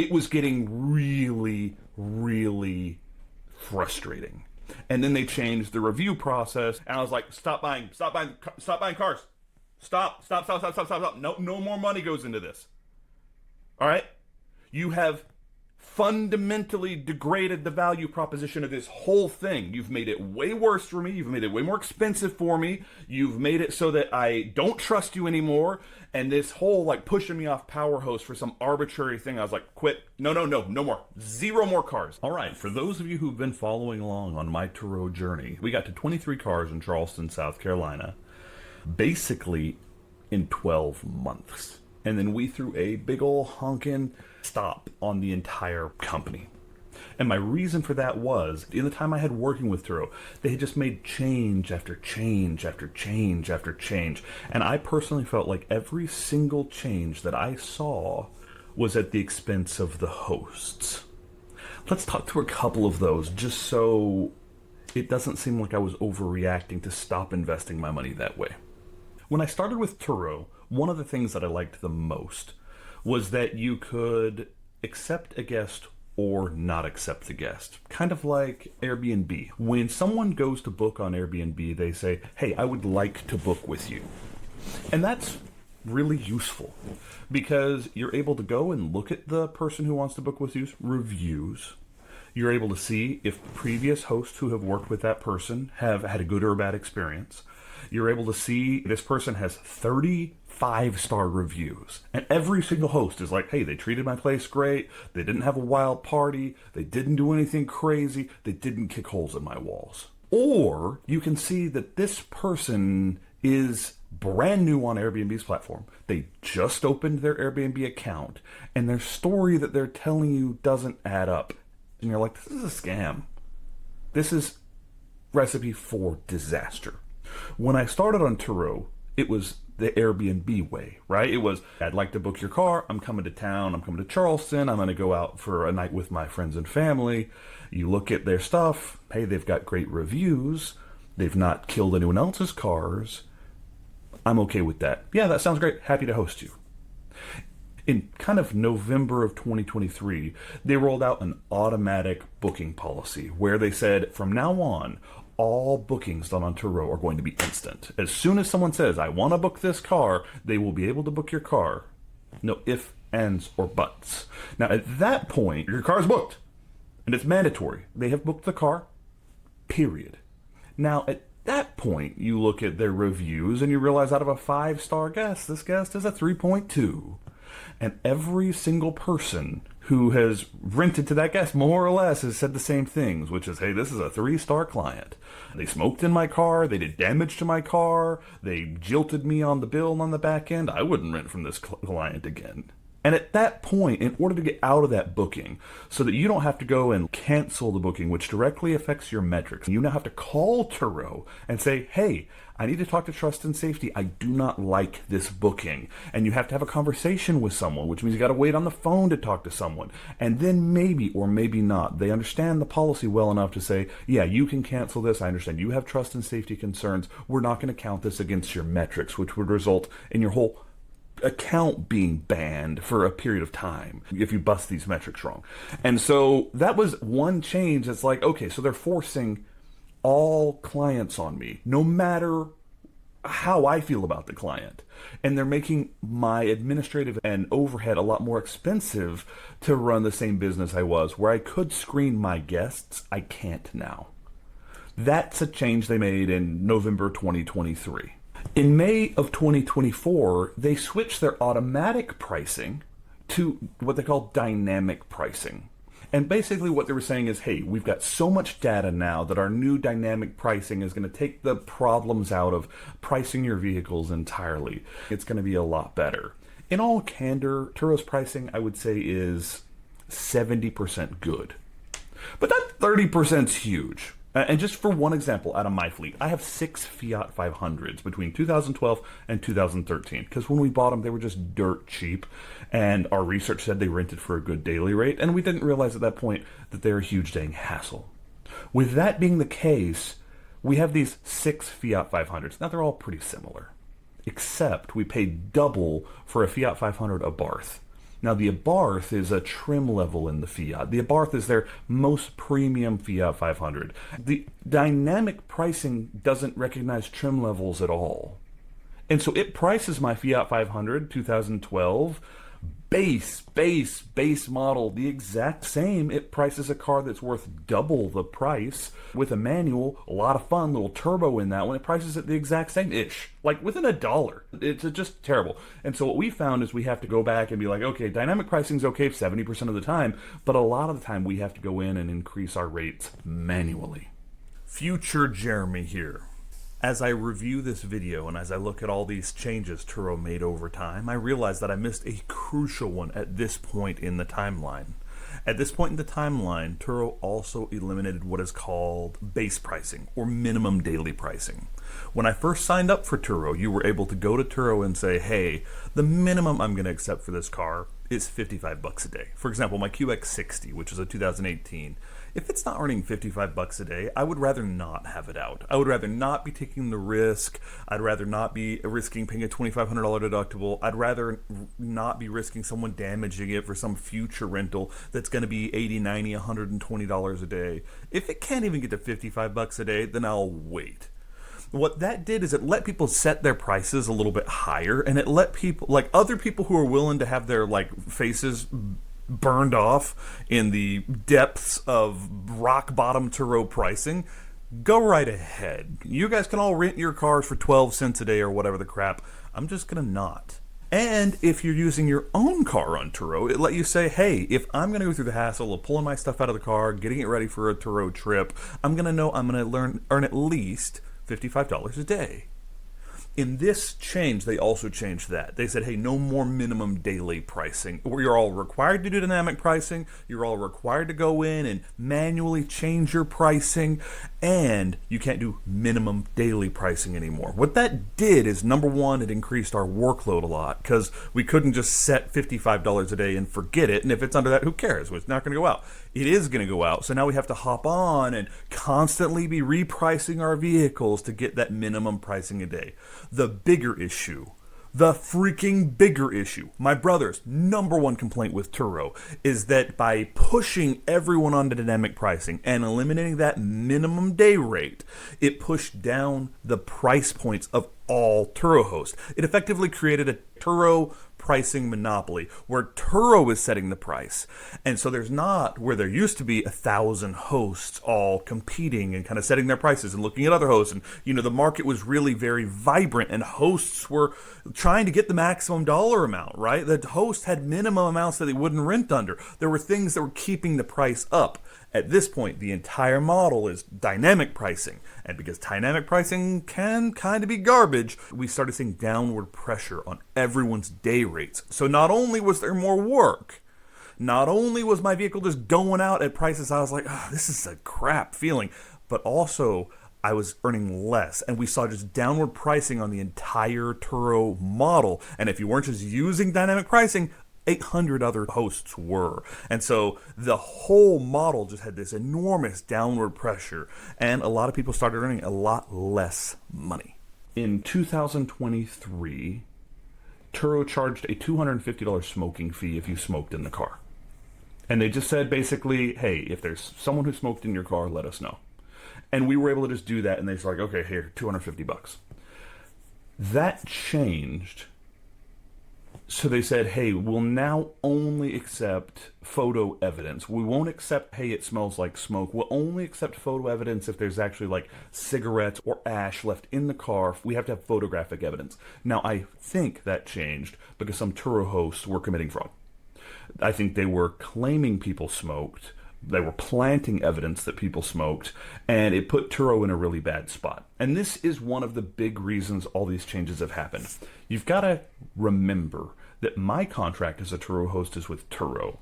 It was getting really, really frustrating. And then they changed the review process, and I was like, stop buying cars. Stop. No more money goes into this. All right? You have fundamentally degraded the value proposition of this whole thing. You've made it way worse for me. You've made it way more expensive for me. You've made it so that I don't trust you anymore. And this whole like pushing me off Power Host for some arbitrary thing, I was like, quit. No more. Zero more cars. All right, for those of you who've been following along on my Turo journey, we got to 23 cars in Charleston, South Carolina, basically in 12 months. And then we threw a big ol' honkin' stop on the entire company. And my reason for that was, in the time I had working with Turo, they had just made change after change after change after change. And I personally felt like every single change that I saw was at the expense of the hosts. Let's talk through a couple of those, just so it doesn't seem like I was overreacting to stop investing my money that way. When I started with Turo, one of the things that I liked the most was that you could accept a guest or not accept the guest. Kind of like Airbnb. When someone goes to book on Airbnb, they say, hey, I would like to book with you. And that's really useful because you're able to go and look at the person who wants to book with you's reviews. You're able to see if previous hosts who have worked with that person have had a good or a bad experience. You're able to see this person has 35-star reviews. And every single host is like, hey, they treated my place great. They didn't have a wild party. They didn't do anything crazy. They didn't kick holes in my walls. Or you can see that this person is brand new on Airbnb's platform. They just opened their Airbnb account, and their story that they're telling you doesn't add up. And you're like, this is a scam. This is recipe for disaster. When I started on Turo, it was the Airbnb way, right? It was, I'd like to book your car. I'm coming to town. I'm coming to Charleston. I'm going to go out for a night with my friends and family. You look at their stuff. Hey, they've got great reviews. They've not killed anyone else's cars. I'm okay with that. Yeah, that sounds great. Happy to host you. In kind of November of 2023, they rolled out an automatic booking policy where they said, from now on, all bookings done on Turo are going to be instant. As soon as someone says, I want to book this car, they will be able to book your car. No ifs, ands, or buts. Now, at that point, your car's booked. And it's mandatory. They have booked the car, period. Now, at that point, you look at their reviews and you realize out of a 5-star guest, this guest is a 3.2. And every single person who has rented to that guest, more or less, has said the same things, which is, hey, this is a 3-star client. They smoked in my car. They did damage to my car. They jilted me on the bill on the back end. I wouldn't rent from this client again. And at that point, in order to get out of that booking, so that you don't have to go and cancel the booking, which directly affects your metrics, you now have to call Turo and say, hey, I need to talk to Trust and Safety. I do not like this booking. And you have to have a conversation with someone, which means you got to wait on the phone to talk to someone. And then maybe or maybe not, they understand the policy well enough to say, yeah, you can cancel this. I understand you have trust and safety concerns. We're not going to count this against your metrics, which would result in your whole account being banned for a period of time if you bust these metrics wrong. And so that was one change. It's like, okay, so they're forcing all clients on me, no matter how I feel about the client. And they're making my administrative and overhead a lot more expensive to run the same business I was, where I could screen my guests. I can't now. That's a change they made in November 2023. In May of 2024, they switched their automatic pricing to what they call dynamic pricing. And basically what they were saying is, hey, we've got so much data now that our new dynamic pricing is going to take the problems out of pricing your vehicles entirely. It's going to be a lot better. In all candor, Turo's pricing, I would say, is 70% good. But that 30% is huge. And just for one example, out of my fleet, I have 6 Fiat 500s between 2012 and 2013. Because when we bought them, they were just dirt cheap. And our research said they rented for a good daily rate. And we didn't realize at that point that they're a huge dang hassle. With that being the case, we have these 6 Fiat 500s. Now, they're all pretty similar. Except we paid double for a Fiat 500 Abarth. Now, the Abarth is a trim level in the Fiat. The Abarth is their most premium Fiat 500. The dynamic pricing doesn't recognize trim levels at all. And so it prices my Fiat 500 2012 base model the exact same. It prices a car that's worth double the price with a manual, a lot of fun, little turbo in that one. It prices it the exact same ish, like within $1. It's just terrible. And so what we found is we have to go back and be like, okay, dynamic pricing's okay 70% of the time, but a lot of the time we have to go in and increase our rates manually. Future Jeremy here. As I review this video and as I look at all these changes Turo made over time, I realize that I missed a crucial one at this point in the timeline. At this point in the timeline, Turo also eliminated what is called base pricing or minimum daily pricing. When I first signed up for Turo, you were able to go to Turo and say, hey, the minimum I'm going to accept for this car is $55 a day. For example, my QX60, which is a 2018, if it's not earning $55 a day, I would rather not have it out. I would rather not be taking the risk. I'd rather not be risking paying a $2,500 deductible. I'd rather not be risking someone damaging it for some future rental that's going to be $80, $90, $120 a day. If it can't even get to $55 a day, then I'll wait. What that did is it let people set their prices a little bit higher, and it let people, like other people who are willing to have their faces burned off in the depths of rock bottom Turo pricing, go right ahead. You guys can all rent your cars for 12 cents a day or whatever the crap. I'm just gonna not. And if you're using your own car on Turo, it let you say, hey, if I'm going to go through the hassle of pulling my stuff out of the car, getting it ready for a Turo trip, I'm going to know I'm going to earn at least $55 a day. In this change, they also changed that. They said, hey, no more minimum daily pricing. You're all required to do dynamic pricing. You're all required to go in and manually change your pricing. And you can't do minimum daily pricing anymore. What that did is, number one, it increased our workload a lot because we couldn't just set $55 a day and forget it. And if it's under that, who cares? It's not going to go out. It is going to go out. So now we have to hop on and constantly be repricing our vehicles to get that minimum pricing a day. The bigger issue, the freaking bigger issue, my brother's number one complaint with Turo is that by pushing everyone onto dynamic pricing and eliminating that minimum day rate, it pushed down the price points of all Turo hosts. It effectively created a Turo pricing monopoly where Turo is setting the price. And so there's not where there used to be 1,000 hosts all competing and kind of setting their prices and looking at other hosts. And, the market was really very vibrant and hosts were trying to get the maximum dollar amount, right? The host had minimum amounts that they wouldn't rent under. There were things that were keeping the price up. At this point, the entire model is dynamic pricing. And because dynamic pricing can kind of be garbage, we started seeing downward pressure on everyone's day rates. So not only was there more work, not only was my vehicle just going out at prices I was like, this is a crap feeling, but also I was earning less. And we saw just downward pricing on the entire Turo model. And if you weren't just using dynamic pricing, 800 other hosts were. And so the whole model just had this enormous downward pressure, and a lot of people started earning a lot less money. In 2023, Turo charged a $250 smoking fee if you smoked in the car. And they just said basically, hey, if there's someone who smoked in your car, let us know. And we were able to just do that, and they said, okay, here, $250. That changed. So they said, hey, we'll now only accept photo evidence. We won't accept, hey, it smells like smoke. We'll only accept photo evidence if there's actually cigarettes or ash left in the car. We have to have photographic evidence. Now, I think that changed because some Turo hosts were committing fraud. I think they were claiming people smoked. They were planting evidence that people smoked, and it put Turo in a really bad spot. And this is one of the big reasons all these changes have happened. You've got to remember that my contract as a Turo host is with Turo.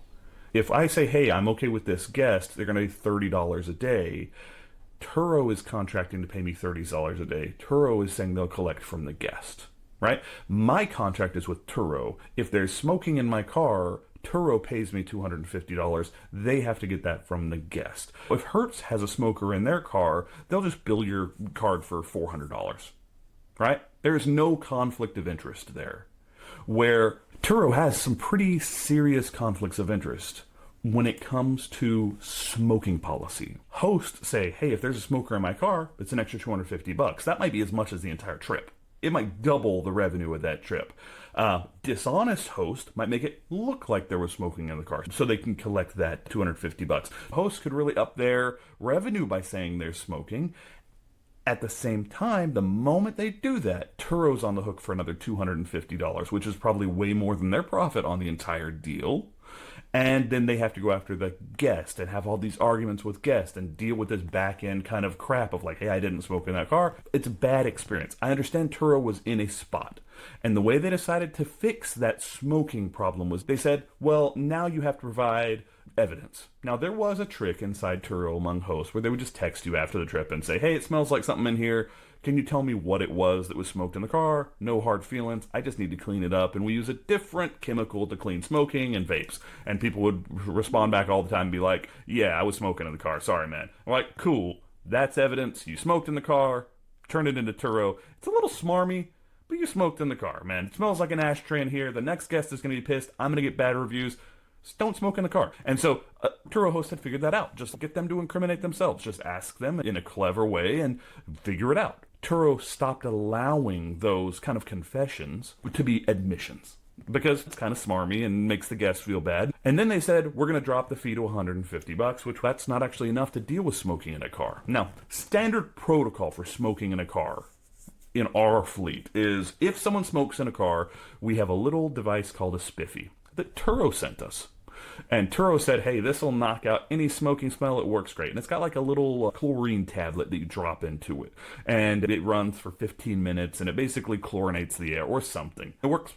If I say, hey, I'm okay with this guest, they're going to be $30 a day. Turo is contracting to pay me $30 a day. Turo is saying they'll collect from the guest, right? My contract is with Turo. If there's smoking in my car, Turo pays me $250. They have to get that from the guest. If Hertz has a smoker in their car, they'll just bill your card for $400, right? There is no conflict of interest there. Where Turo has some pretty serious conflicts of interest when it comes to smoking policy. Hosts say, hey, if there's a smoker in my car, it's an extra $250. That might be as much as the entire trip. It might double the revenue of that trip. Dishonest host might make it look like there was smoking in the car, so they can collect that $250. Hosts could really up their revenue by saying there's smoking. At the same time, the moment they do that, Turo's on the hook for another $250, which is probably way more than their profit on the entire deal. And then they have to go after the guest and have all these arguments with guests and deal with this back end kind of crap of like, hey, I didn't smoke in that car. It's a bad experience. I understand Turo was in a spot. And the way they decided to fix that smoking problem was they said, well, now you have to provide evidence. Now, there was a trick inside Turo among hosts where they would just text you after the trip and say, hey, it smells like something in here. Can you tell me what it was that was smoked in the car? No hard feelings. I just need to clean it up. And we use a different chemical to clean smoking and vapes. And people would respond back all the time and be like, yeah, I was smoking in the car. Sorry, man. I'm like, cool. That's evidence. You smoked in the car. Turn it into Turo. It's a little smarmy, but you smoked in the car, man. It smells like an ashtray in here. The next guest is going to be pissed. I'm going to get bad reviews. Just don't smoke in the car. And so Turo host had figured that out. Just get them to incriminate themselves. Just ask them in a clever way and figure it out. Turo stopped allowing those kind of confessions to be admissions because it's kind of smarmy and makes the guests feel bad. And then they said, we're going to drop the fee to $150, which that's not actually enough to deal with smoking in a car. Now, standard protocol for smoking in a car in our fleet is if someone smokes in a car, we have a little device called a spiffy that Turo sent us. And Turo said, hey, this will knock out any smoking smell. It works great. And it's got like a little chlorine tablet that you drop into it. And it runs for 15 minutes, and it basically chlorinates the air or something. It works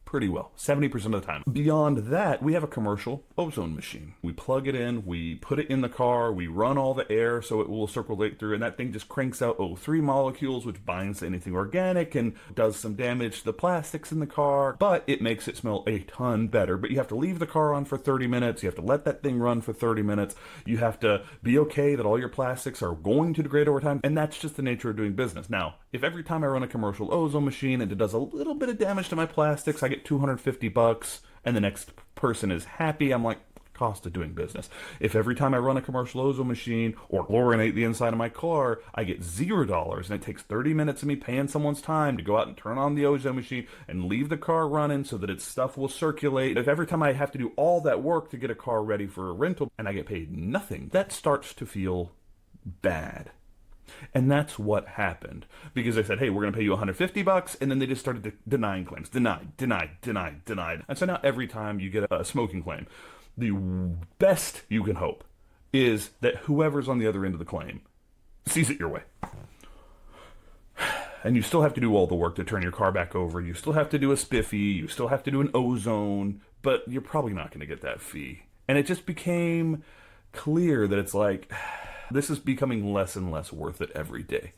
pretty well, 70% of the time. Beyond that, we have a commercial ozone machine. We plug it in, we put it in the car, we run all the air so it will circulate through, and that thing just cranks out O3 molecules, which binds to anything organic and does some damage to the plastics in the car, but it makes it smell a ton better. But you have to leave the car on for 30 minutes, you have to let that thing run for 30 minutes, you have to be okay that all your plastics are going to degrade over time, and that's just the nature of doing business. Now, if every time I run a commercial ozone machine and it does a little bit of damage to my plastics, I get $250 and the next person is happy, I'm like, cost of doing business. If every time I run a commercial ozone machine or chlorinate the inside of my car, I get $0 and it takes 30 minutes of me paying someone's time to go out and turn on the ozone machine and leave the car running so that its stuff will circulate. If every time I have to do all that work to get a car ready for a rental and I get paid nothing, that starts to feel bad. And that's what happened. Because they said, hey, we're going to pay you $150, and then they just started denying claims. Denied. And so now every time you get a smoking claim, the best you can hope is that whoever's on the other end of the claim sees it your way. And you still have to do all the work to turn your car back over. You still have to do a spiffy. You still have to do an ozone. But you're probably not going to get that fee. And it just became clear that it's like, this is becoming less and less worth it every day.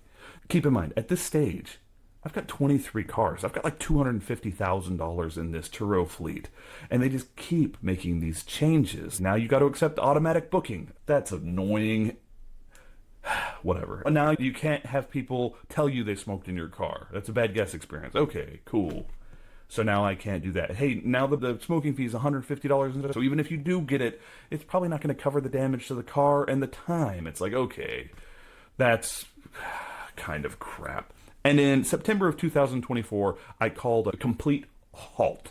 Keep in mind, at this stage, I've got 23 cars. I've got like $250,000 in this Turo fleet. And they just keep making these changes. Now you got to accept automatic booking. That's annoying. Whatever. Now you can't have people tell you they smoked in your car. That's a bad guest experience. Okay, cool. So now I can't do that. Hey, now the smoking fee is $150. So even if you do get it, it's probably not going to cover the damage to the car and the time. It's like, okay, that's kind of crap. And in September of 2024, I called a complete halt.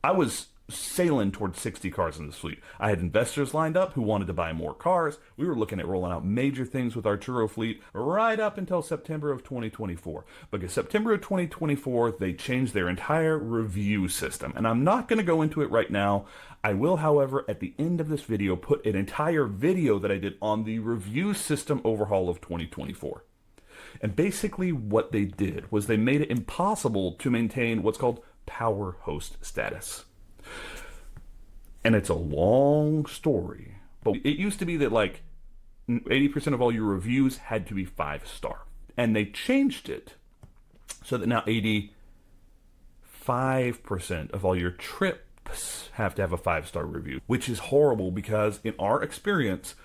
I was sailing towards 60 cars in this fleet. I had investors lined up who wanted to buy more cars. We were looking at rolling out major things with our Turo fleet right up until September of 2024. Because September of 2024, they changed their entire review system. And I'm not going to go into it right now. I will, however, at the end of this video, put an entire video that I did on the review system overhaul of 2024. And basically what they did was they made it impossible to maintain what's called power host status. And it's a long story, but it used to be that like 80% of all your reviews had to be 5-star. And they changed it so that now 85% of all your trips have to have a 5-star review, which is horrible because in our experience,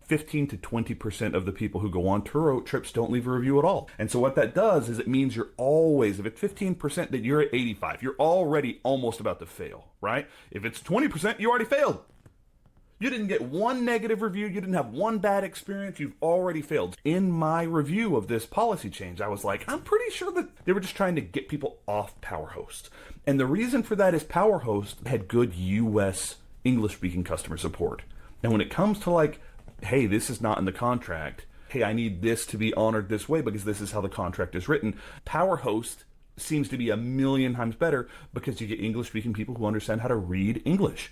15 to 20% of the people who go on Turo trips don't leave a review at all. And so what that does is it means you're always, if it's 15%, that you're at 85. You're already almost about to fail, right? If it's 20%, you already failed. You didn't get one negative review. You didn't have one bad experience. You've already failed. In my review of this policy change, I was like, I'm pretty sure that they were just trying to get people off PowerHost. And the reason for that is PowerHost had good US English-speaking customer support. And when it comes to like, hey, this is not in the contract. Hey, I need this to be honored this way because this is how the contract is written. PowerHost seems to be a million times better because you get English-speaking people who understand how to read English.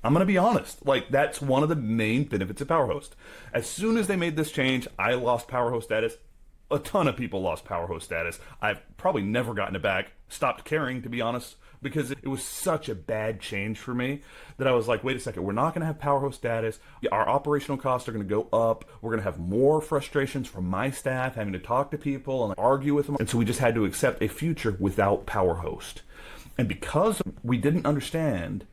I'm going to be honest. Like, that's one of the main benefits of PowerHost. As soon as they made this change, I lost PowerHost status. A ton of people lost PowerHost status. I've probably never gotten it back. Stopped caring, to be honest, because it was such a bad change for me that I was like, wait a second, we're not going to have PowerHost status. Our operational costs are going to go up. We're going to have more frustrations from my staff having to talk to people and argue with them. And so we just had to accept a future without PowerHost. And because we didn't understand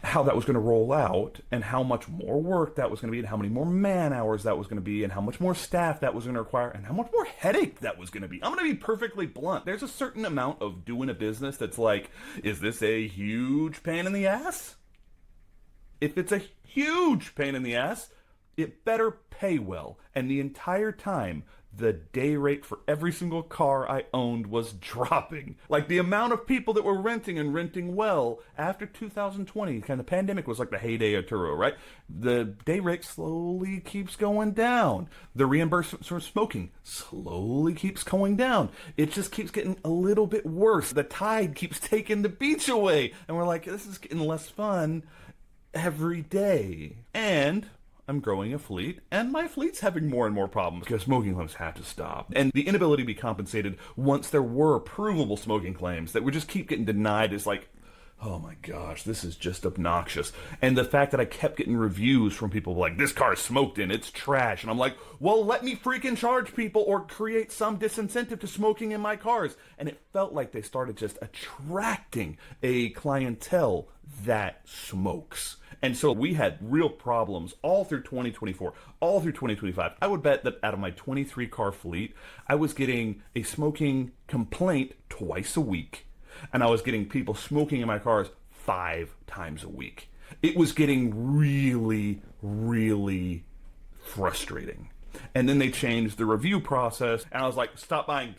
how that was going to roll out and how much more work that was going to be and how many more man hours that was going to be and how much more staff that was going to require and how much more headache that was going to be. I'm going to be perfectly blunt. There's a certain amount of doing a business that's like, is this a huge pain in the ass? If it's a huge pain in the ass, it better pay well. And the entire time, the day rate for every single car I owned was dropping. Like, the amount of people that were renting and renting well after 2020, kind of the pandemic was like the heyday of Turo, right? The day rate slowly keeps going down. The reimbursement for smoking slowly keeps going down. It just keeps getting a little bit worse. The tide keeps taking the beach away. And we're like, this is getting less fun every day. And I'm growing a fleet, and my fleet's having more and more problems because smoking claims have to stop. And the inability to be compensated once there were provable smoking claims that would just keep getting denied is like, oh my gosh, this is just obnoxious. And the fact that I kept getting reviews from people like, this car is smoked in, it's trash. And I'm like, well, let me freaking charge people or create some disincentive to smoking in my cars. And it felt like they started just attracting a clientele that smokes. And so we had real problems all through 2024, all through 2025. I would bet that out of my 23 car fleet, I was getting a smoking complaint twice a week. And I was getting people smoking in my cars 5 times a week. It was getting really, really frustrating. And then they changed the review process, and I was like, stop buying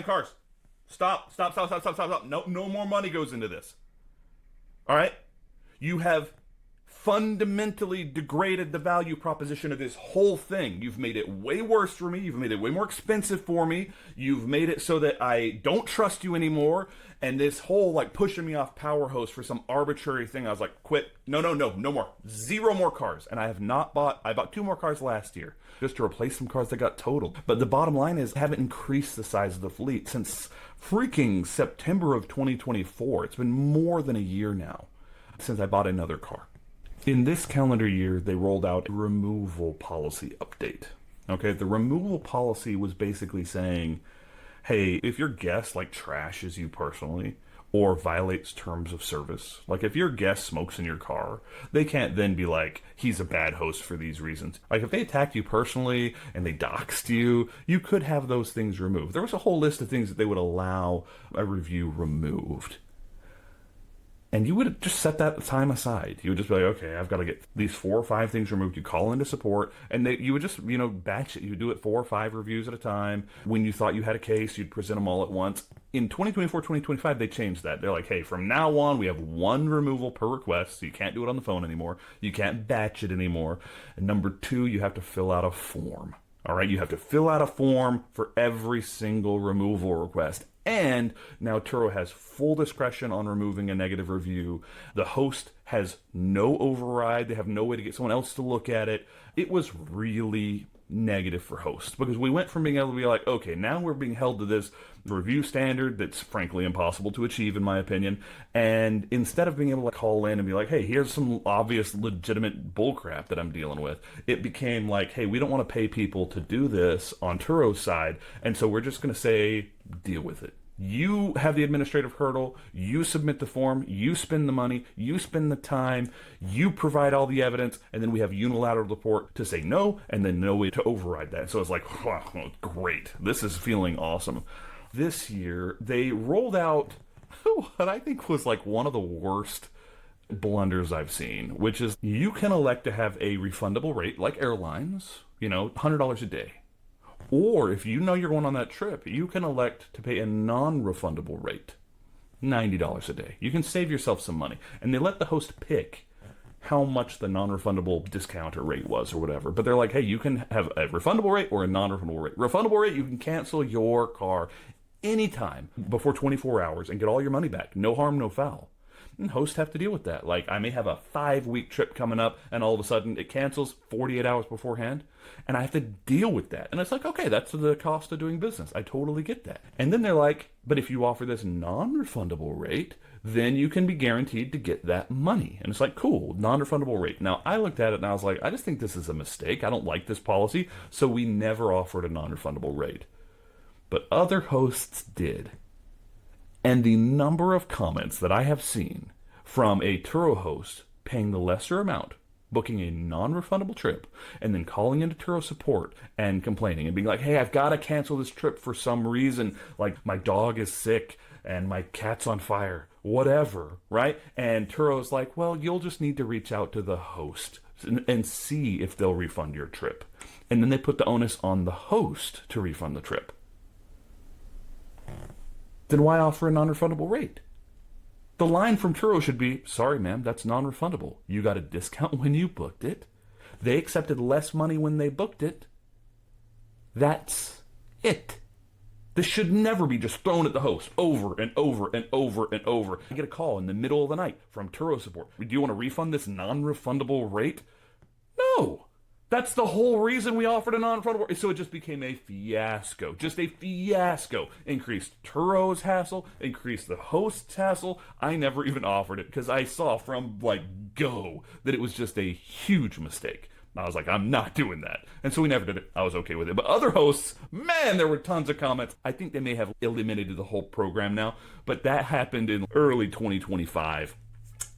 cars. Stop. No more money goes into this. All right? You have fundamentally degraded the value proposition of this whole thing. You've made it way worse for me. You've made it way more expensive for me. You've made it so that I don't trust you anymore. And this whole like pushing me off PowerHost for some arbitrary thing, I was like, quit. No more. 0 more cars. And I bought 2 more cars last year just to replace some cars that got totaled. But the bottom line is I haven't increased the size of the fleet since freaking September of 2024. It's been more than a year now since I bought another car. In this calendar year, they rolled out a removal policy update. Okay, the removal policy was basically saying, hey, if your guest like trashes you personally or violates terms of service, like if your guest smokes in your car, they can't then be like, he's a bad host for these reasons. Like if they attacked you personally and they doxed you, you could have those things removed. There was a whole list of things that they would allow a review removed. And you would just set that time aside. You would just be like, okay, I've got to get these 4 or 5 things removed. You call into support, and you would just, batch it. You would do it 4 or 5 reviews at a time. When you thought you had a case, you'd present them all at once. In 2024, 2025, they changed that. They're like, hey, from now on, we have 1 removal per request, so you can't do it on the phone anymore. You can't batch it anymore. And number 2, you have to fill out a form. All right, you have to fill out a form for every single removal request. And now Turo has full discretion on removing a negative review. The host has no override. They have no way to get someone else to look at it. It was really negative for hosts because we went from being able to be like, okay, now we're being held to this review standard that's frankly impossible to achieve in my opinion. And instead of being able to call in and be like, hey, here's some obvious legitimate bullcrap that I'm dealing with, it became like, hey, we don't want to pay people to do this on Turo's side. And so we're just going to say, deal with it. You have the administrative hurdle. You submit the form. You spend the money. You spend the time. You provide all the evidence. And then we have unilateral support to say no, and then no way to override that. So it's like, oh, great. This is feeling awesome. This year, they rolled out what I think was like one of the worst blunders I've seen, which is you can elect to have a refundable rate like airlines, $100 a day. Or if you know you're going on that trip, you can elect to pay a non-refundable rate, $90 a day. You can save yourself some money. And they let the host pick how much the non-refundable discount or rate was or whatever. But they're like, hey, you can have a refundable rate or a non-refundable rate. Refundable rate, you can cancel your car anytime before 24 hours and get all your money back. No harm, no foul. And hosts have to deal with that. Like, I may have a 5-week trip coming up, and all of a sudden it cancels 48 hours beforehand, and I have to deal with that. And it's like, okay, that's the cost of doing business. I totally get that. And then they're like, but if you offer this non-refundable rate, then you can be guaranteed to get that money. And it's like, cool, non-refundable rate. Now, I looked at it and I was like, I just think this is a mistake. I don't like this policy, so we never offered a non-refundable rate. But other hosts did. And the number of comments that I have seen from a Turo host paying the lesser amount, booking a non-refundable trip, and then calling into Turo support and complaining and being like, hey, I've got to cancel this trip for some reason, like my dog is sick and my cat's on fire, whatever, right? And Turo's like, well, you'll just need to reach out to the host and see if they'll refund your trip. And then they put the onus on the host to refund the trip. Then why offer a non-refundable rate? The line from Turo should be, sorry, ma'am, that's non-refundable. You got a discount when you booked it. They accepted less money when they booked it. That's it. This should never be just thrown at the host over and over and over and over. I get a call in the middle of the night from Turo support. Do you want to refund this non-refundable rate? No. That's the whole reason we offered a non-refundable. So it just became a fiasco. Just a fiasco. Increased Turo's hassle. Increased the host's hassle. I never even offered it because I saw from go that it was just a huge mistake. I was like, I'm not doing that. And so we never did it. I was okay with it. But other hosts, man, there were tons of comments. I think they may have eliminated the whole program now. But that happened in early 2025.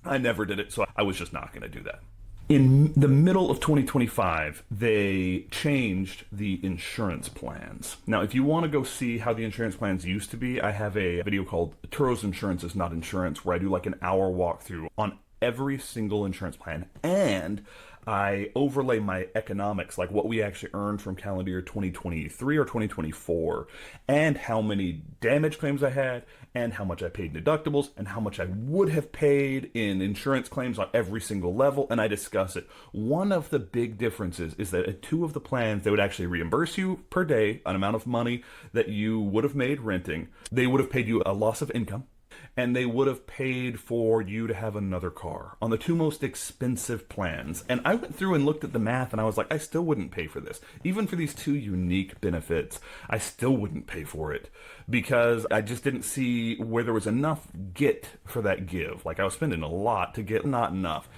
I never did it, so I was just not going to do that. In the middle of 2025, they changed the insurance plans. Now, if you want to go see how the insurance plans used to be, I have a video called Turo's Insurance is Not Insurance, where I do like an hour walkthrough on every single insurance plan. And I overlay my economics, like what we actually earned from calendar year 2023 or 2024, and how many damage claims I had, and how much I paid in deductibles, and how much I would have paid in insurance claims on every single level, and I discuss it. One of the big differences is that at 2 of the plans, they would actually reimburse you per day an amount of money that you would have made renting. They would have paid you a loss of income, and they would have paid for you to have another car on the 2 most expensive plans. And I went through and looked at the math, and I was like, I still wouldn't pay for this. Even for these 2 unique benefits, I still wouldn't pay for it because I just didn't see where there was enough get for that give. Like, I was spending a lot to get not enough.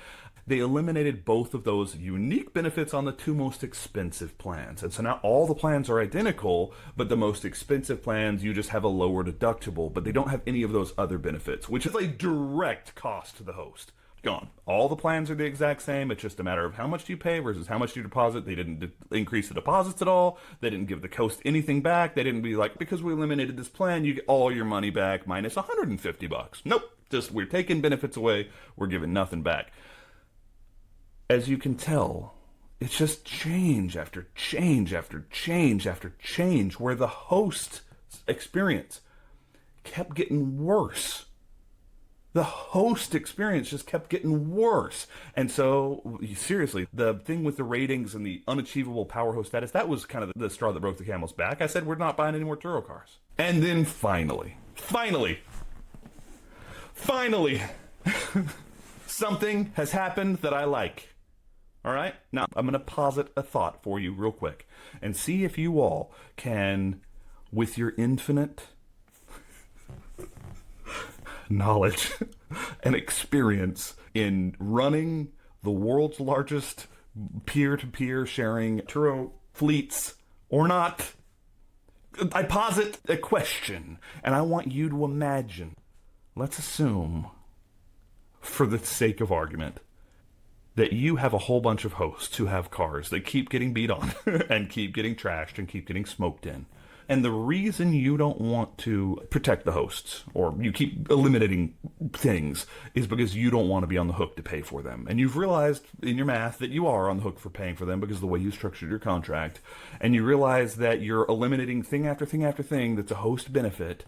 They eliminated both of those unique benefits on the 2 most expensive plans. And so now all the plans are identical, but the most expensive plans, you just have a lower deductible, but they don't have any of those other benefits, which is a direct cost to the host. Gone. All the plans are the exact same. It's just a matter of how much do you pay versus how much do you deposit. They didn't increase the deposits at all. They didn't give the host anything back. They didn't be like, because we eliminated this plan, you get all your money back minus $150. Nope. Just we're taking benefits away. We're giving nothing back. As you can tell, it's just change after change after change after change where the host's experience kept getting worse. The host experience just kept getting worse. And so, seriously, the thing with the ratings and the unachievable power host status, that was kind of the straw that broke the camel's back. I said, we're not buying any more Turo cars. And then finally, something has happened that I like. All right? Now, I'm going to posit a thought for you real quick and see if you all can, with your infinite knowledge and experience in running the world's largest peer-to-peer sharing Turo fleets or not, I posit a question, and I want you to imagine. Let's assume, for the sake of argument, that you have a whole bunch of hosts who have cars that keep getting beat on and keep getting trashed and keep getting smoked in. And the reason you don't want to protect the hosts, or you keep eliminating things, is because you don't want to be on the hook to pay for them. And you've realized in your math that you are on the hook for paying for them because of the way you structured your contract. And you realize that you're eliminating thing after thing after thing that's a host benefit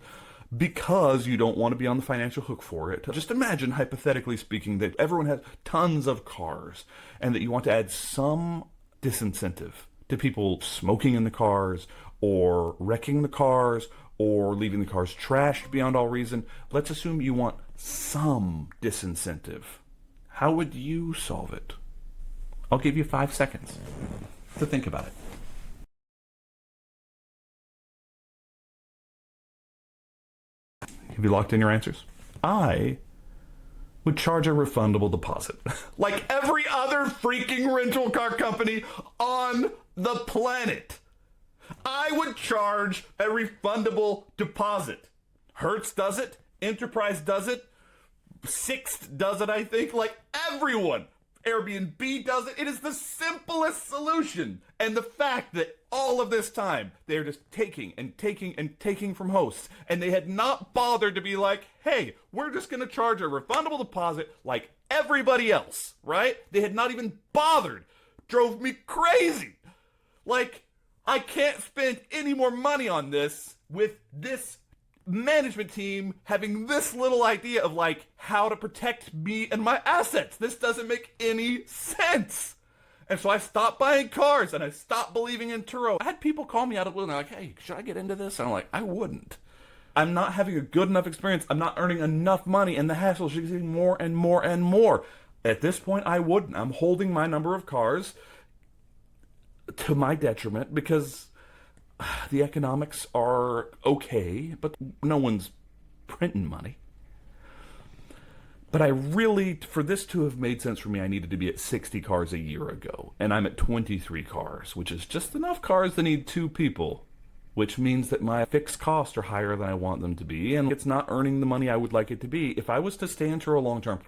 because you don't want to be on the financial hook for it. Just imagine, hypothetically speaking, that everyone has tons of cars and that you want to add some disincentive to people smoking in the cars or wrecking the cars or leaving the cars trashed beyond all reason. Let's assume you want some disincentive. How would you solve it? I'll give you 5 seconds to think about it. Have you locked in your answers? I would charge a refundable deposit. Like every other freaking rental car company on the planet. I would charge a refundable deposit. Hertz does it. Enterprise does it. Sixt does it, I think. Like everyone. Airbnb does it. It is the simplest solution. And the fact that all of this time, they're just taking and taking and taking from hosts. And they had not bothered to be like, hey, we're just going to charge a refundable deposit like everybody else, right? They had not even bothered. Drove me crazy. Like, I can't spend any more money on this with this management team having this little idea of like how to protect me and my assets. This doesn't make any sense. And so I stopped buying cars and I stopped believing in Turo. I had people call me out of the blue and they're like, hey, should I get into this? And I'm like, I wouldn't. I'm not having a good enough experience. I'm not earning enough money and the hassle is getting more and more and more. At this point, I wouldn't. I'm holding my number of cars to my detriment because the economics are okay, but no one's printing money. But I really, for this to have made sense for me, I needed to be at 60 cars a year ago. And I'm at 23 cars, which is just enough cars to need 2 people, which means that my fixed costs are higher than I want them to be, and it's not earning the money I would like it to be. If I was to stay in Turo long term,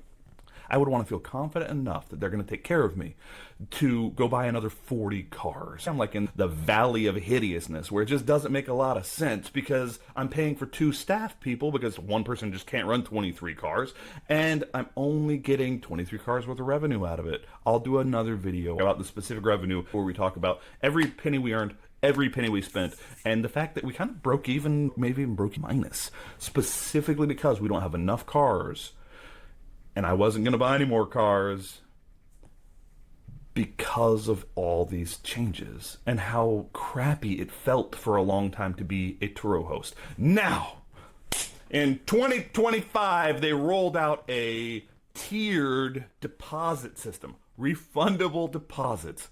I would want to feel confident enough that they're going to take care of me to go buy another 40 cars. I'm like in the valley of hideousness where it just doesn't make a lot of sense because I'm paying for 2 staff people because one person just can't run 23 cars and I'm only getting 23 cars worth of revenue out of it. I'll do another video about the specific revenue where we talk about every penny we earned, every penny we spent, and the fact that we kind of broke even, maybe even broke minus, specifically because we don't have enough cars. And I wasn't going to buy any more cars because of all these changes and how crappy it felt for a long time to be a Turo host. Now, in 2025, they rolled out a tiered deposit system, refundable deposits.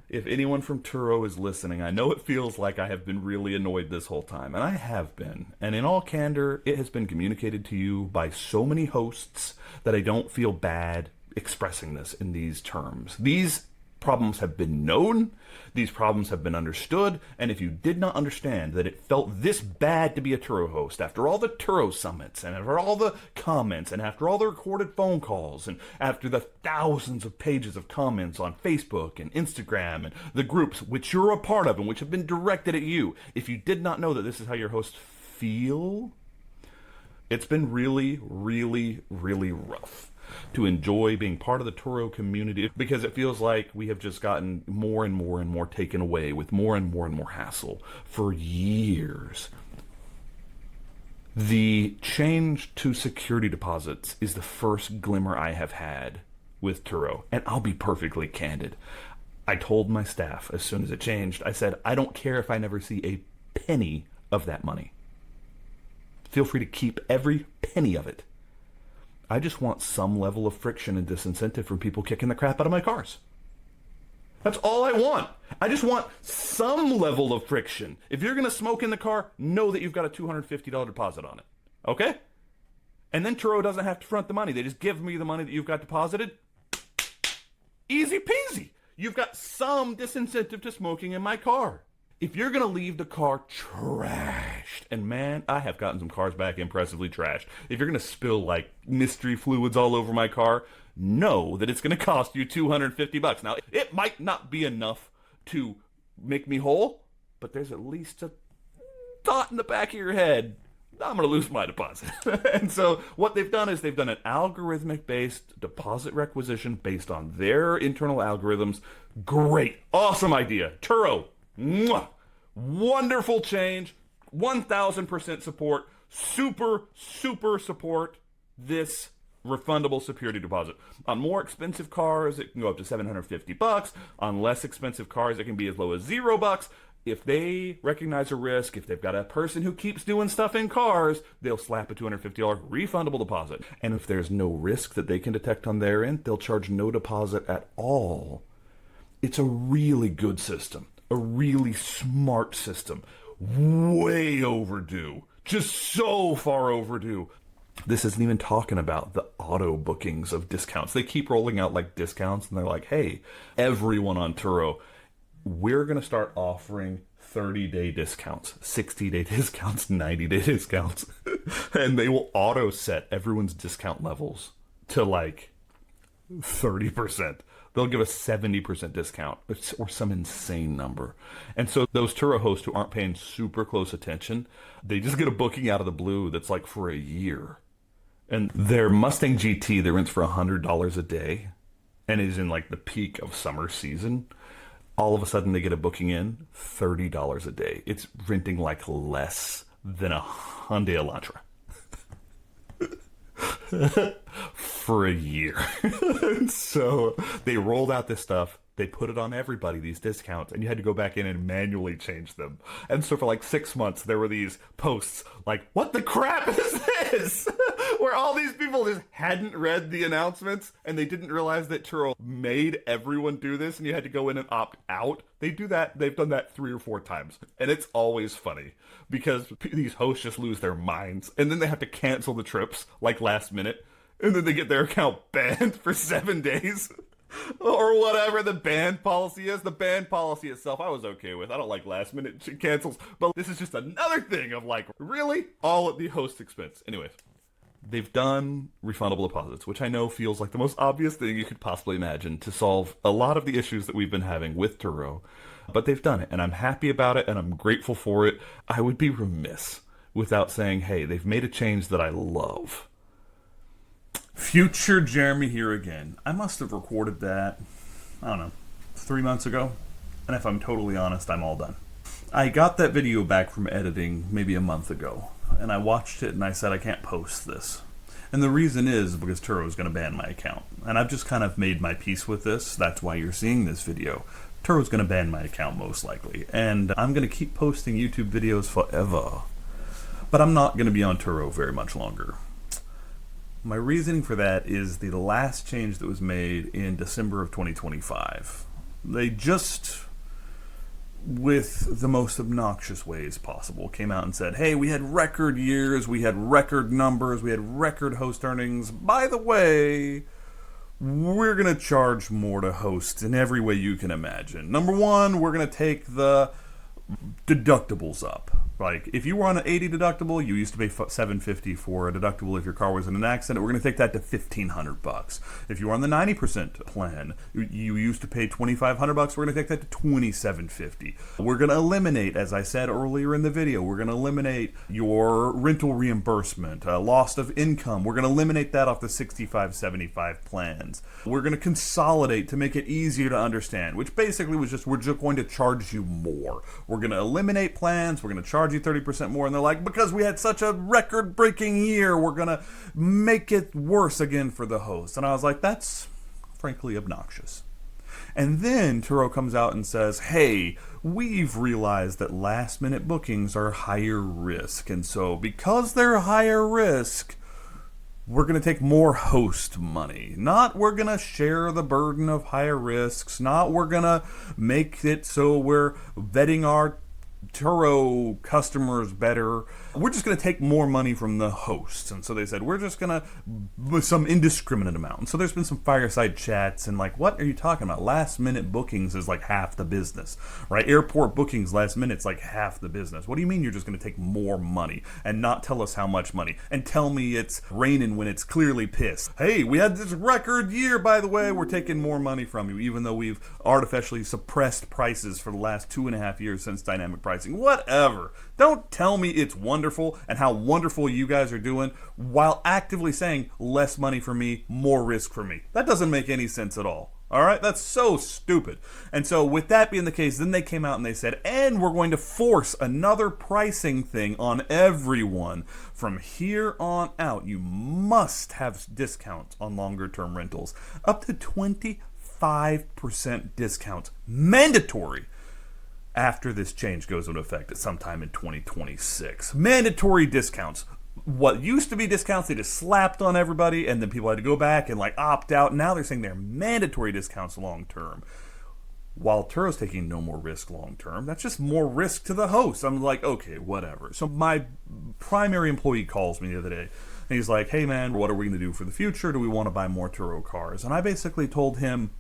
If anyone from Turo is listening, I know it feels like I have been really annoyed this whole time, and I have been. And in all candor, it has been communicated to you by so many hosts that I don't feel bad expressing this in these terms. These problems have been known, these problems have been understood, and if you did not understand that it felt this bad to be a Turo host, after all the Turo summits, and after all the comments, and after all the recorded phone calls, and after the thousands of pages of comments on Facebook and Instagram, and the groups which you're a part of and which have been directed at you, if you did not know that this is how your hosts feel, it's been really, really, really rough to enjoy being part of the Turo community because it feels like we have just gotten more and more and more taken away with more and more and more hassle for years. The change to security deposits is the first glimmer I have had with Turo, and I'll be perfectly candid. I told my staff as soon as it changed, I said, I don't care if I never see a penny of that money. Feel free to keep every penny of it. I just want some level of friction and disincentive from people kicking the crap out of my cars. That's all I want. I just want some level of friction. If you're going to smoke in the car, know that you've got a $250 deposit on it. Okay? And then Turo doesn't have to front the money. They just give me the money that you've got deposited. Easy peasy. You've got some disincentive to smoking in my car. If you're going to leave the car trashed, and man, I have gotten some cars back impressively trashed. If you're going to spill like mystery fluids all over my car, know that it's going to cost you $250. Now, it might not be enough to make me whole, but there's at least a thought in the back of your head, I'm going to lose my deposit. And so what they've done is they've done an algorithmic-based deposit requisition based on their internal algorithms. Great. Awesome idea. Turo. Mwah. Wonderful change. 1,000% support. Super support this refundable security deposit. On more expensive cars, it can go up to $750. On less expensive cars, it can be as low as $0. If they recognize a risk, if they've got a person who keeps doing stuff in cars, they'll slap a $250 refundable deposit. And if there's no risk that they can detect on their end, they'll charge no deposit at all. It's a really good system, a really smart system. Way overdue. Just so far overdue. This isn't even talking about the auto bookings of discounts. They keep rolling out like discounts, and they're like, hey, everyone on Turo, we're going to start offering 30-day discounts, 60-day discounts, 90-day discounts. And they will auto set everyone's discount levels to like 30%. They'll give a 70% discount or some insane number. And so those Turo hosts who aren't paying super close attention, they just get a booking out of the blue that's like for a year. And their Mustang GT, they rent for $100 a day and is in like the peak of summer season. All of a sudden they get a booking in $30 a day. It's renting like less than a Hyundai Elantra for a year. And so they rolled out this stuff. They put it on everybody, these discounts, and you had to go back in and manually change them. And so for like 6 months, there were these posts like, what the crap is this? Where all these people just hadn't read the announcements and they didn't realize that Turo made everyone do this and you had to go in and opt out. They do that. They've done that 3 or 4 times. And it's always funny because these hosts just lose their minds and then they have to cancel the trips like last minute. And then they get their account banned for 7 days. Or whatever the ban policy is. The ban policy itself, I was okay with. I don't like last minute cancels. But this is just another thing of like, really? All at the host expense. Anyways, they've done refundable deposits, which I know feels like the most obvious thing you could possibly imagine to solve a lot of the issues that we've been having with Turo. But they've done it, and I'm happy about it, and I'm grateful for it. I would be remiss without saying, hey, they've made a change that I love. Future Jeremy here again. I must have recorded that, I don't know, 3 months ago. And if I'm totally honest, I'm all done. I got that video back from editing maybe a month ago. And I watched it and I said, I can't post this. And the reason is because Turo is going to ban my account. And I've just kind of made my peace with this. That's why you're seeing this video. Turo's going to ban my account most likely. And I'm going to keep posting YouTube videos forever. But I'm not going to be on Turo very much longer. My reasoning for that is the last change that was made in December of 2025. They just, with the most obnoxious ways possible, came out and said, hey, we had record years, we had record numbers, we had record host earnings. By the way, we're going to charge more to host in every way you can imagine. Number one, we're going to take the deductibles up. Like, if you were on an 80 deductible, you used to pay $750 for a deductible if your car was in an accident. We're going to take that to $1,500. If you were on the 90% plan, you used to pay $2,500. We're going to take that to $2,750. We're going to eliminate, as I said earlier in the video, we're going to eliminate your rental reimbursement, loss of income. We're going to eliminate that off the 65-75 plans. We're going to consolidate to make it easier to understand, which basically was just, we're just going to charge you more. We're going to eliminate plans. We're going to charge you 30% more. And they're like, because we had such a record-breaking year, we're going to make it worse again for the host. And I was like, that's frankly obnoxious. And then Turo comes out and says, hey, we've realized that last-minute bookings are higher risk. And so because they're higher risk, we're going to take more host money. Not we're going to share the burden of higher risks. Not we're going to make it so we're vetting our Turo customers better. We're just going to take more money from the hosts. And so they said, we're just going to, some indiscriminate amount. And so there's been some fireside chats and like, what are you talking about? Last minute bookings is like half the business, right? Airport bookings last minute's like half the business. What do you mean you're just going to take more money and not tell us how much money and tell me it's raining when it's clearly pissed? Hey, we had this record year, by the way. We're taking more money from you, even though we've artificially suppressed prices for the last 2.5 years since dynamic pricing. Whatever. Don't tell me it's wonderful and how wonderful you guys are doing while actively saying less money for me, more risk for me. That doesn't make any sense at all. All right, that's so stupid. And so with that being the case, then they came out and they said, and we're going to force another pricing thing on everyone. From here on out, you must have discounts on longer term rentals. Up to 25% discounts. Mandatory. After this change goes into effect at sometime in 2026. Mandatory discounts. What used to be discounts, they just slapped on everybody, and then people had to go back and like opt out. Now they're saying they're mandatory discounts long term. While Turo's taking no more risk long term, that's just more risk to the host. I'm like, okay, whatever. So my primary employee calls me the other day, and he's like, hey man, what are we going to do for the future? Do we want to buy more Turo cars? And I basically told him,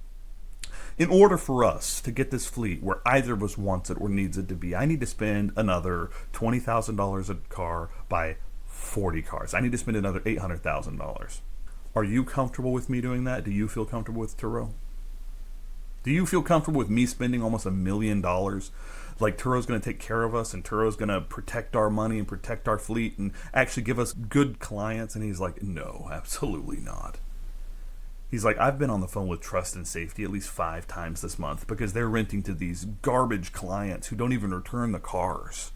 in order for us to get this fleet where either of us wants it or needs it to be, I need to spend another $20,000 a car by 40 cars. I need to spend another $800,000. Are you comfortable with me doing that? Do you feel comfortable with Turo? Do you feel comfortable with me spending almost $1 million? Like Turo's going to take care of us and Turo's going to protect our money and protect our fleet and actually give us good clients? And he's like, no, absolutely not. He's like, I've been on the phone with Trust and Safety at least 5 times this month because they're renting to these garbage clients who don't even return the cars.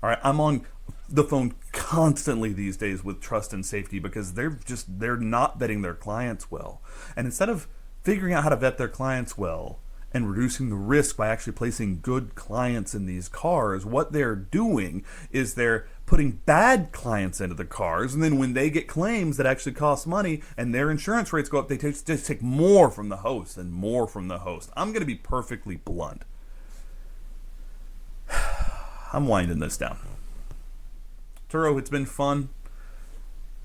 All right, I'm on the phone constantly these days with Trust and Safety because they're not vetting their clients well. And instead of figuring out how to vet their clients well and reducing the risk by actually placing good clients in these cars, what they're doing is they're putting bad clients into the cars, and then when they get claims that actually cost money and their insurance rates go up, they just take more from the host and more from the host. I'm going to be perfectly blunt. I'm winding this down. Turo, it's been fun.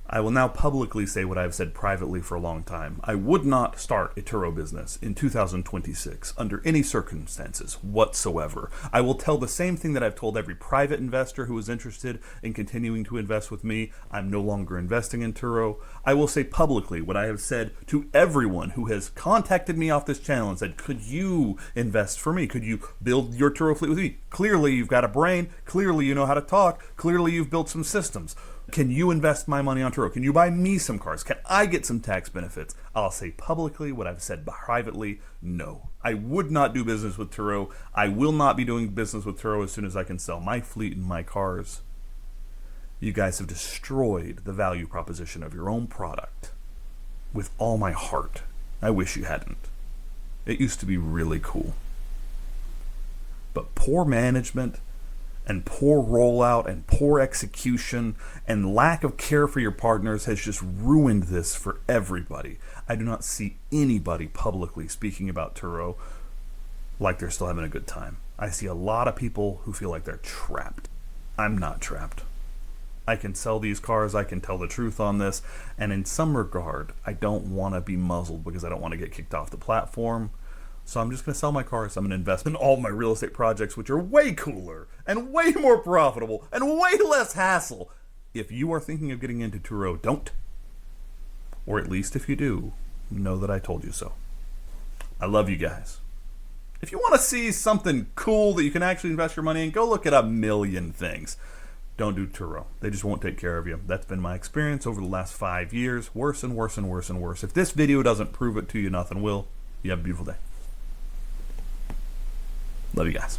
I will now publicly say what I've said privately for a long time. I would not start a Turo business in 2026 under any circumstances whatsoever. I will tell the same thing that I've told every private investor who is interested in continuing to invest with me. I'm no longer investing in Turo. I will say publicly what I have said to everyone who has contacted me off this channel and said, could you invest for me? Could you build your Turo fleet with me? Clearly you've got a brain. Clearly you know how to talk. Clearly you've built some systems. Can you invest my money on Turo? Can you buy me some cars? Can I get some tax benefits? I'll say publicly what I've said privately, no. I would not do business with Turo. I will not be doing business with Turo as soon as I can sell my fleet and my cars. You guys have destroyed the value proposition of your own product with all my heart. I wish you hadn't. It used to be really cool. But poor management and poor rollout and poor execution and lack of care for your partners has just ruined this for everybody. I do not see anybody publicly speaking about Turo like they're still having a good time. I see a lot of people who feel like they're trapped. I'm not trapped. I can sell these cars, I can tell the truth on this, and in some regard, I don't want to be muzzled because I don't want to get kicked off the platform. So I'm just going to sell my cars. I'm going to invest in all my real estate projects, which are way cooler and way more profitable and way less hassle. If you are thinking of getting into Turo, don't. Or at least if you do, know that I told you so. I love you guys. If you want to see something cool that you can actually invest your money in, go look at a million things. Don't do Turo. They just won't take care of you. That's been my experience over the last 5 years. Worse and worse and worse and worse. If this video doesn't prove it to you, nothing will. You have a beautiful day. Love you guys.